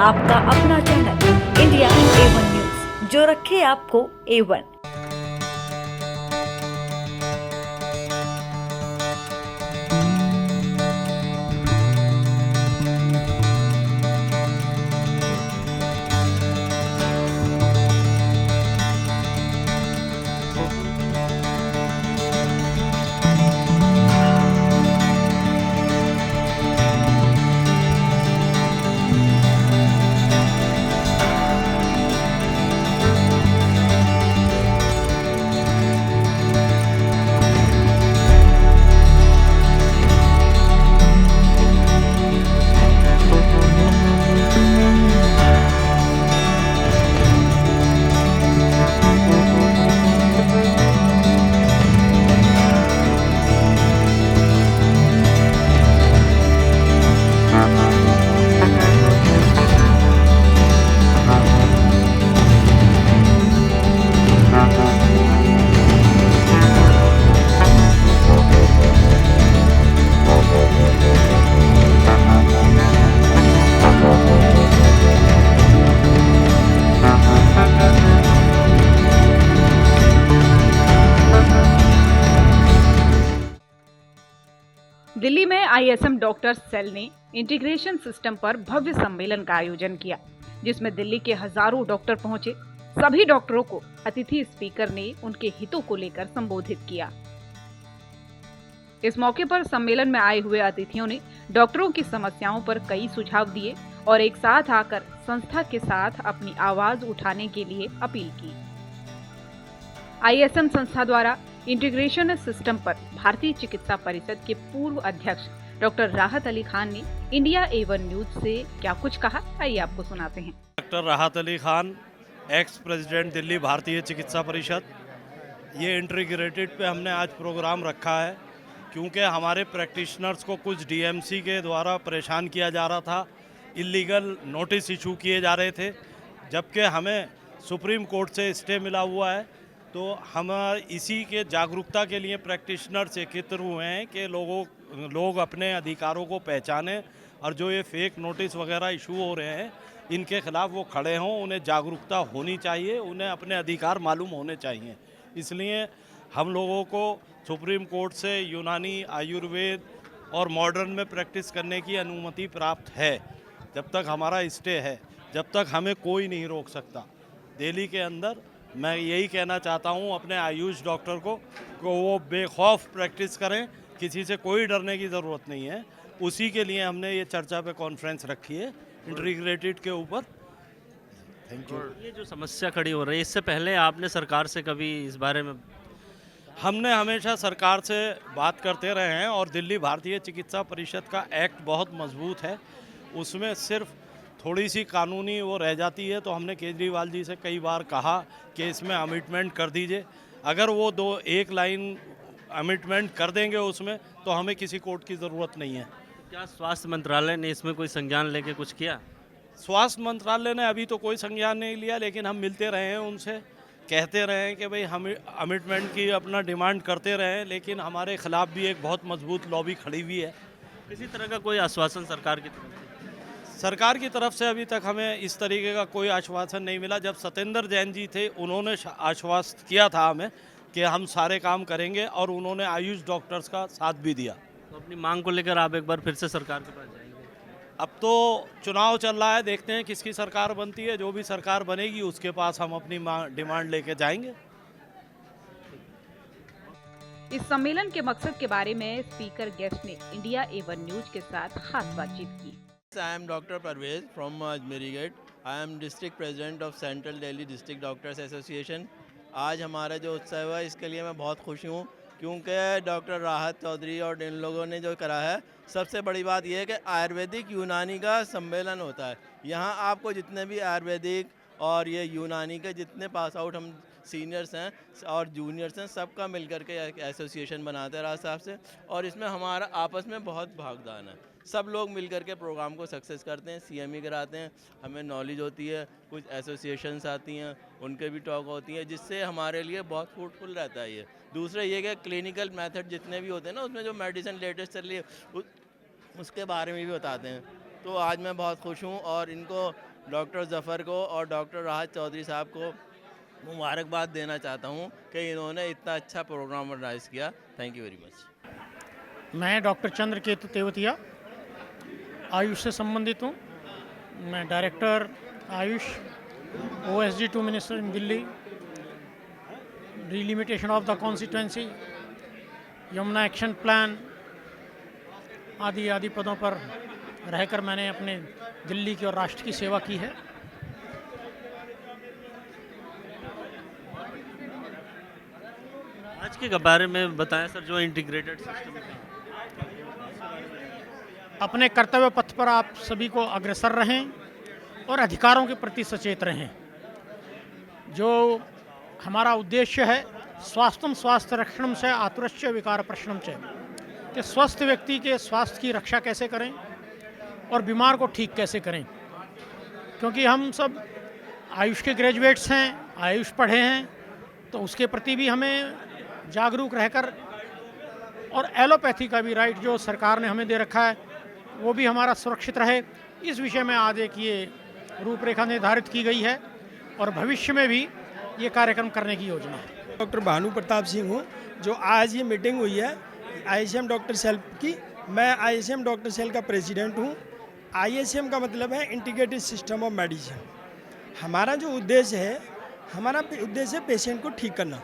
आपका अपना channel India A1 news, जो रखे आपको A1। दिल्ली में आईएसएम डॉक्टर्स सेल ने इंटीग्रेशन सिस्टम पर भव्य सम्मेलन का आयोजन किया, जिसमें दिल्ली के हजारों डॉक्टर पहुंचे। सभी डॉक्टरों को अतिथि स्पीकर ने उनके हितों को लेकर संबोधित किया। इस मौके पर सम्मेलन में आए हुए अतिथियों ने डॉक्टरों की समस्याओं पर कई सुझाव दिए और एक साथ आकर संस्था के साथ अपनी आवाज उठाने के लिए अपील की। आईएसएम संस्था द्वारा इंटीग्रेशन सिस्टम पर भारतीय चिकित्सा परिषद के पूर्व अध्यक्ष डॉक्टर राहत अली खान ने इंडिया A1 न्यूज से क्या कुछ कहा, आइए आपको सुनाते हैं। डॉक्टर राहत अली खान, एक्स प्रेसिडेंट दिल्ली भारतीय चिकित्सा परिषद। ये इंटीग्रेटेड पे हमने आज प्रोग्राम रखा है क्योंकि हमारे प्रैक्टिशनर्स को कुछ डीएमसी के द्वारा परेशान किया जा रहा था, इलीगल नोटिस इशू किए जा रहे थे, जबकि हमें सुप्रीम कोर्ट से स्टे मिला हुआ है। तो हम इसी के जागरूकता के लिए प्रैक्टिशनर्स एकत्र हुए हैं कि लोग अपने अधिकारों को पहचानें और जो ये फेक नोटिस वगैरह इशू हो रहे हैं इनके खिलाफ वो खड़े हों। उन्हें जागरूकता होनी चाहिए, उन्हें अपने अधिकार मालूम होने चाहिए। इसलिए हम लोगों को सुप्रीम कोर्ट से यूनानी, आयुर्वेद और मॉडर्न में प्रैक्टिस करने की अनुमति प्राप्त है। जब तक हमारा स्टे है, जब तक हमें कोई नहीं रोक सकता। दिल्ली के अंदर मैं यही कहना चाहता हूँ अपने आयुष डॉक्टर को वो बेखौफ प्रैक्टिस करें, किसी से कोई डरने की ज़रूरत नहीं है। उसी के लिए हमने ये चर्चा पे कॉन्फ्रेंस रखी है इंटीग्रेटेड के ऊपर। Thank you. ये जो समस्या खड़ी हो रही है, इससे पहले आपने सरकार से कभी इस बारे में? हमने हमेशा सरकार से बात करते रहे हैं और दिल्ली भारतीय चिकित्सा परिषद का एक्ट बहुत मजबूत है। उसमें सिर्फ थोड़ी सी कानूनी वो रह जाती है, तो हमने केजरीवाल जी से कई बार कहा कि इसमें अमिटमेंट कर दीजिए। अगर वो एक लाइन अमिटमेंट कर देंगे उसमें, तो हमें किसी कोर्ट की ज़रूरत नहीं है। क्या स्वास्थ्य मंत्रालय ने इसमें कोई संज्ञान लेके कुछ किया? स्वास्थ्य मंत्रालय ने अभी तो कोई संज्ञान नहीं लिया, लेकिन हम मिलते रहे हैं उनसे, कहते रहे हैं कि भाई हम अमिटमेंट की अपना डिमांड करते रहे, लेकिन हमारे खिलाफ भी एक बहुत मजबूत लॉबी खड़ी हुई है। किसी तरह का कोई आश्वासन सरकार की तरफ से? सरकार की तरफ से अभी तक हमें इस तरीके का कोई आश्वासन नहीं मिला। जब सत्येंद्र जैन जी थे, उन्होंने आश्वस्त किया था हमें कि हम सारे काम करेंगे, और उन्होंने आयुष डॉक्टर्स का साथ भी दिया। तो अपनी मांग को लेकर आप एक बार फिर से सरकार के पास जाएंगे? अब तो चुनाव चल रहा है, देखते हैं किसकी सरकार बनती है। जो भी सरकार बनेगी उसके पास हम अपनी डिमांड लेके जाएंगे। इस सम्मेलन के मकसद के बारे में स्पीकर गेस्ट ने इंडिया A1 न्यूज के साथ खास बातचीत की। I am Dr. Parvez from Ajmeri Gate. I am District President of Central Delhi District Doctors Association. आज हमारा जो उत्सव है इसके लिए मैं बहुत खुश हूँ, क्योंकि डॉक्टर राहत चौधरी और इन लोगों ने जो करा है, सबसे बड़ी बात यह है कि आयुर्वेदिक यूनानी का सम्मेलन होता है। यहाँ आपको जितने भी आयुर्वेदिक और ये यूनानी के जितने पास आउट हम सीनियर्स हैं और जूनियर्स हैं, सबका मिलकर के एसोसिएशन बनाते हैं राज साहब से, और इसमें हमारा आपस में बहुत भागदान है। सब लोग मिलकर के प्रोग्राम को सक्सेस करते हैं, CME कराते हैं, हमें नॉलेज होती है, कुछ एसोसिएशंस आती हैं, उनके भी टॉक होती है, जिससे हमारे लिए बहुत फ्रूटफुल रहता है। ये दूसरा ये कि क्लिनिकल मेथड जितने भी होते हैं ना, उसमें जो मेडिसिन लेटेस्ट चल रही है उसके बारे में भी बताते हैं। तो आज मैं बहुत खुश हूँ और इनको डॉक्टर ज़फ़र को और डॉक्टर राहत चौधरी साहब को मुबारकबाद देना चाहता हूँ कि इन्होंने इतना अच्छा प्रोग्राम ऑर्गेनाइज़ किया। Thank you very much. मैं डॉक्टर चंद्रकेतु तेवतिया आयुष से संबंधित हूँ। मैं director Ayush OSD 2 minister in Delhi, delimitation of the constituency, Yamuna action plan आदि आदि पदों पर रहकर मैंने अपने दिल्ली की और राष्ट्र की सेवा की है। आज के बारे में बताएं सर, जो इंटीग्रेटेड सिस्टम है। अपने कर्तव्य पथ पर आप सभी को अग्रसर रहें और अधिकारों के प्रति सचेत रहें। जो हमारा उद्देश्य है, स्वास्थ्यम स्वास्थ्य रक्षणम से आतुरस्य विकार प्रश्नम से, कि स्वस्थ व्यक्ति के स्वास्थ्य की रक्षा कैसे करें और बीमार को ठीक कैसे करें। क्योंकि हम सब आयुष के ग्रेजुएट्स हैं, आयुष पढ़े हैं, तो उसके प्रति भी हमें जागरूक रहकर, और एलोपैथी का भी राइट जो सरकार ने हमें दे रखा है वो भी हमारा सुरक्षित रहे, इस विषय में आज एक ये रूपरेखा निर्धारित की गई है और भविष्य में भी ये कार्यक्रम करने की योजना है। डॉक्टर भानु प्रताप सिंह हूँ। जो आज ये मीटिंग हुई है ISM डॉक्टर सेल की, मैं ISM डॉक्टर सेल का प्रेसिडेंट हूँ। ISM का मतलब है इंटीग्रेटेड सिस्टम ऑफ मेडिसिन। हमारा जो उद्देश्य है, हमारा उद्देश्य है पेशेंट को ठीक करना,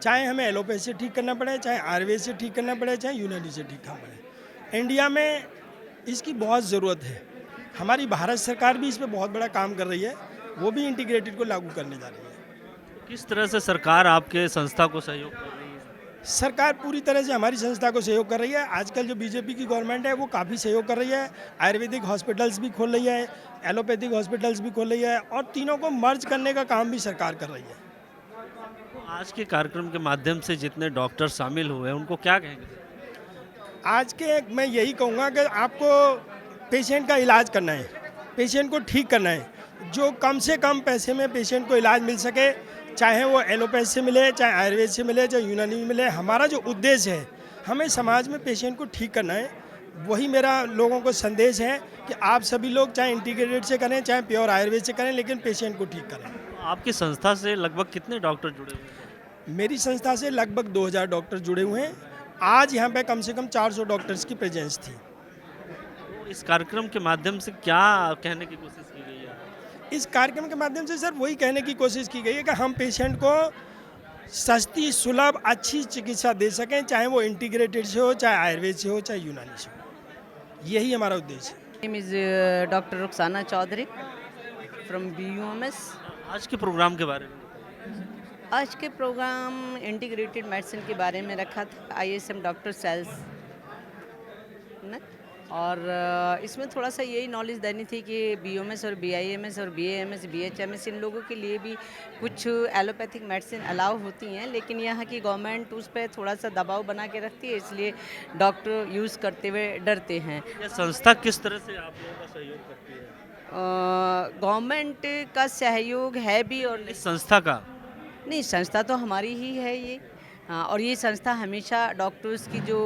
चाहे हमें एलोपैथी से ठीक करना पड़े, चाहे आयुर्वेद से ठीक करना पड़े, चाहे यूनानी से ठीक करना पड़े। इंडिया में इसकी बहुत ज़रूरत है। हमारी भारत सरकार भी इस पर बहुत बड़ा काम कर रही है, वो भी इंटीग्रेटेड को लागू करने जा रही है। किस तरह से सरकार आपके संस्था को सहयोग कर रही है? सरकार पूरी तरह से हमारी संस्था को सहयोग कर रही है। आजकल जो बीजेपी की गवर्नमेंट है वो काफ़ी सहयोग कर रही है। आयुर्वेदिक हॉस्पिटल्स भी खोल रही है, एलोपैथिक हॉस्पिटल्स भी खोल रही है, और तीनों को मर्ज करने का काम भी सरकार कर रही है। आज के कार्यक्रम के माध्यम से जितने डॉक्टर शामिल हुए उनको क्या कहेंगे? आज के मैं यही कहूँगा कि आपको पेशेंट का इलाज करना है, पेशेंट को ठीक करना है। जो कम से कम पैसे में पेशेंट को इलाज मिल सके, चाहे वो एलोपैथी से मिले, चाहे आयुर्वेद से मिले, चाहे यूनानी में मिले। हमारा जो उद्देश्य है, हमें समाज में पेशेंट को ठीक करना है। वही मेरा लोगों को संदेश है कि आप सभी लोग चाहे इंटीग्रेटेड से करें, चाहे प्योर आयुर्वेद से करें, लेकिन पेशेंट को ठीक करें। आपकी संस्था से लगभग कितने डॉक्टर जुड़े हुए हैं? मेरी संस्था से लगभग 2000 डॉक्टर जुड़े हुए हैं। आज यहाँ पे कम से कम 400 डॉक्टर्स की प्रेजेंस थी। इस कार्यक्रम के माध्यम से क्या कहने की कोशिश की गई है? इस कार्यक्रम के माध्यम से सर वही कहने की कोशिश की गई है कि हम पेशेंट को सस्ती, सुलभ, अच्छी चिकित्सा दे सकें, चाहे वो इंटीग्रेटेड से हो, चाहे आयुर्वेद से हो, चाहे यूनानी से हो। यही हमारा उद्देश्य है। Name is doctor Rukhsana Chaudhary from BUMS। आज के प्रोग्राम के बारे में आज के प्रोग्राम इंटीग्रेटेड मेडिसिन के बारे में रखा था, ISM डॉक्टर सेल्स ने, और इसमें थोड़ा सा यही नॉलेज देनी थी कि BUMS और BIMS और BAMS BHMS इन लोगों के लिए भी कुछ एलोपैथिक मेडिसिन अलाउ होती हैं, लेकिन यहाँ की गवर्नमेंट उस पर थोड़ा सा दबाव बना के रखती है, इसलिए डॉक्टर यूज़ करते हुए डरते हैं। यह संस्था किस तरह से आप लोगों का सहयोग करती है? गवर्नमेंट का सहयोग है भी, और इस संस्था का नहीं, संस्था तो हमारी ही है ये। हाँ, और ये संस्था हमेशा डॉक्टर्स की जो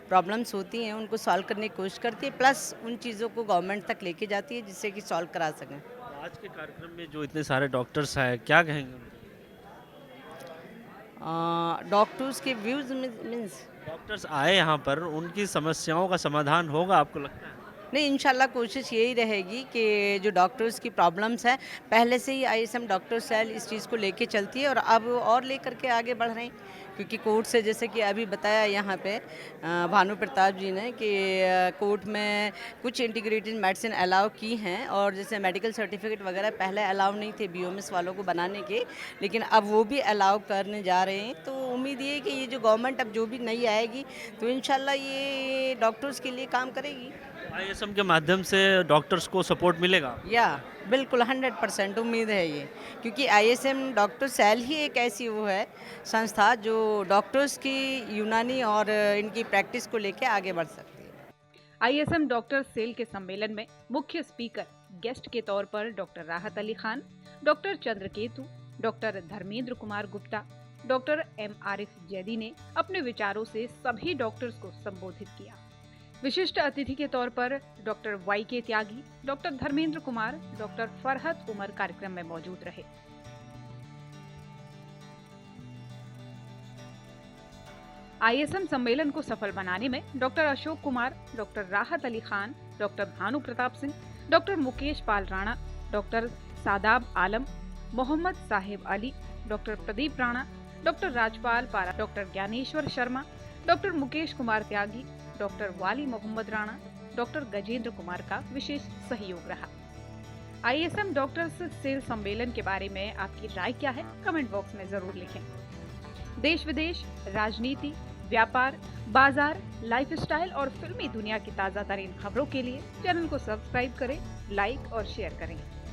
प्रॉब्लम्स होती हैं उनको सॉल्व करने की कोशिश करती है, प्लस उन चीज़ों को गवर्नमेंट तक लेके जाती है जिससे कि सॉल्व करा सकें। आज के कार्यक्रम में जो इतने सारे डॉक्टर्स हैं, क्या कहेंगे उनके? डॉक्टर्स के व्यूज़ मीन्स डॉक्टर्स आए यहाँ पर, उनकी समस्याओं का समाधान होगा आपको लगता है? नहीं, इंशाल्लाह कोशिश यही रहेगी कि जो डॉक्टर्स की प्रॉब्लम्स हैं, पहले से ही ISM डॉक्टर सेल इस चीज़ को लेके चलती है और अब और लेकर के आगे बढ़ रहे हैं, क्योंकि कोर्ट से, जैसे कि अभी बताया यहाँ पे भानु प्रताप जी ने, कि कोर्ट में कुछ इंटीग्रेटेड मेडिसिन अलाउ की हैं, और जैसे मेडिकल सर्टिफिकेट वगैरह पहले अलाउ नहीं थे BUMS वालों को बनाने के, लेकिन अब वो भी अलाउ करने जा रहे हैं। तो उम्मीद ये है कि ये जो गवर्नमेंट अब जो भी नई आएगी तो इंशाल्लाह ये डॉक्टर्स के लिए काम करेगी। ISM के माध्यम से डॉक्टर्स को सपोर्ट मिलेगा? या बिल्कुल 100% उम्मीद है ये, क्योंकि ISM डॉक्टर सेल ही एक ऐसी वो है संस्था जो डॉक्टर्स की यूनानी और इनकी प्रैक्टिस को लेके आगे बढ़ सकती है। ISM डॉक्टर सेल के सम्मेलन में मुख्य स्पीकर गेस्ट के तौर पर डॉक्टर राहत Ali Khan, doctor Chandraketu, doctor Dharmendra Kumar Gupta, doctor M Arif Zaidi ने अपने विचारों से सभी डॉक्टर्स को संबोधित किया। विशिष्ट अतिथि के तौर पर डॉक्टर वाई.के. त्यागी, डॉक्टर धर्मेंद्र कुमार, डॉक्टर फरहत उमर कार्यक्रम में मौजूद रहे। ISM सम्मेलन को सफल बनाने में डॉक्टर अशोक कुमार, डॉक्टर राहत Ali Khan, doctor Bhanu Pratap Singh, doctor Mukesh Pal Rana, doctor Shadab आलम, मोहम्मद साहिब अली, डॉक्टर प्रदीप राणा, डॉक्टर राजपाल पारा, डॉक्टर ज्ञानेश्वर शर्मा, डॉक्टर मुकेश कुमार त्यागी, डॉक्टर वाली मोहम्मद राणा, डॉक्टर गजेंद्र कुमार का विशेष सहयोग रहा। ISM डॉक्टर्स सेल सम्मेलन के बारे में आपकी राय क्या है? कमेंट बॉक्स में जरूर लिखें। देश विदेश, राजनीति, व्यापार, बाजार, लाइफस्टाइल और फिल्मी दुनिया की ताजा तरीन खबरों के लिए चैनल को सब्सक्राइब करें, लाइक और शेयर करें।